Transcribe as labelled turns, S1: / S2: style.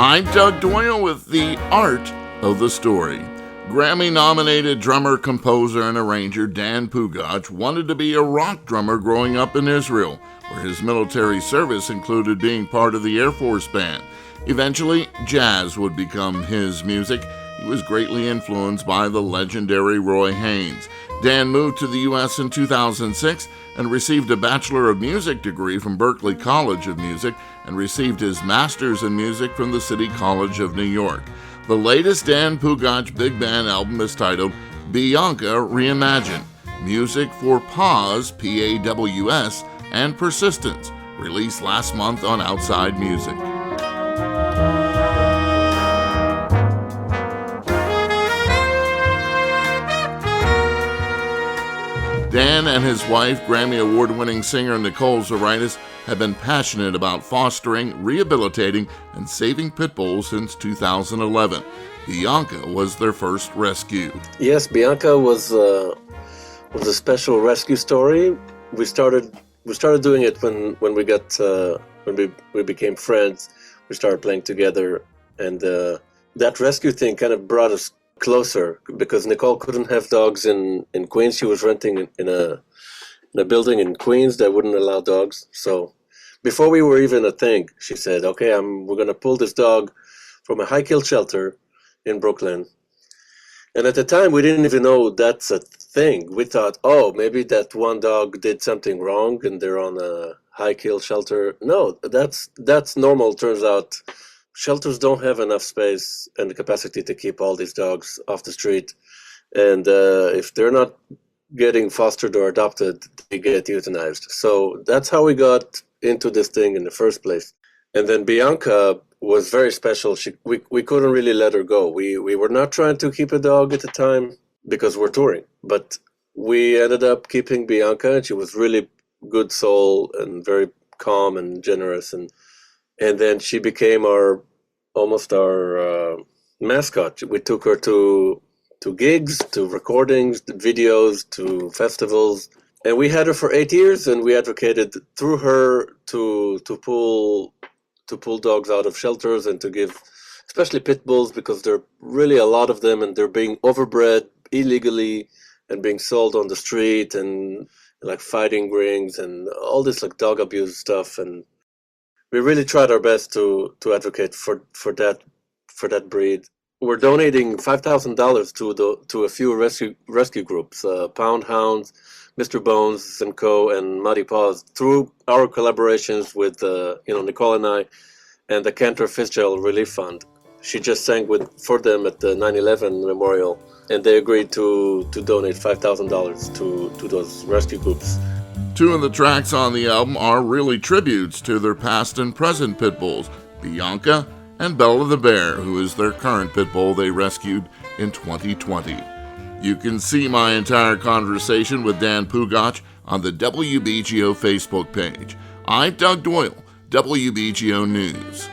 S1: I'm Doug Doyle with The Art of the Story. Grammy-nominated drummer, composer, and arranger Dan Pugach wanted to be a rock drummer growing up in Israel, where his military service included being part of the Air Force Band. Eventually, jazz would become his music. He was greatly influenced by the legendary Roy Haynes. Dan moved to the U.S. in 2006 and received a Bachelor of Music degree from Berklee College of Music and received his Master's in Music from the City College of New York. The latest Dan Pugach Big Band album is titled Bianca Reimagined, music for Paws, P-A-W-S, and Persistence, released last month on Outside Music. Dan and his wife, Grammy Award-winning singer Nicole Zaritis, have been passionate about fostering, rehabilitating, and saving pit bulls since 2011. Bianca was their first rescue.
S2: Yes, Bianca was a special rescue story. We started doing it when we became friends. We started playing together, and that rescue thing kind of brought us closer because Nicole couldn't have dogs in Queens. She was renting in a building in Queens that wouldn't allow dogs. So before we were even a thing, she said, "Okay, we're gonna pull this dog from a high-kill shelter in Brooklyn." And at the time, we didn't even know that's a thing. We thought, oh, maybe that one dog did something wrong and they're on a high-kill shelter. No, that's normal. Turns out shelters don't have enough space and the capacity to keep all these dogs off the street. And if they're not getting fostered or adopted, they get euthanized. So that's how we got into this thing in the first place. And then Bianca was very special. We couldn't really let her go. We were not trying to keep a dog at the time because we're touring. But we ended up keeping Bianca, and she was really good soul and very calm and generous. And then she became almost our mascot. We took her to gigs, to recordings, to videos, to festivals. And we had her for 8 years, and we advocated through her to pull dogs out of shelters and to give, especially pit bulls, because there are really a lot of them, and they're being overbred illegally and being sold on the street and like fighting rings and all this like dog abuse stuff. And we really tried our best to advocate for that breed. We're donating $5,000 to a few rescue groups, Pound Hounds, Mr. Bones and Co. and Muddy Paws, through our collaborations with Nicole and I and the Cantor Fitzgerald Relief Fund. She just sang for them at the 9/11 memorial, and they agreed to donate $5,000 to those rescue groups.
S1: Two of the tracks on the album are really tributes to their past and present pit bulls, Bianca and Bella the Bear, who is their current pit bull they rescued in 2020. You can see my entire conversation with Dan Pugach on the WBGO Facebook page. I'm Doug Doyle, WBGO News.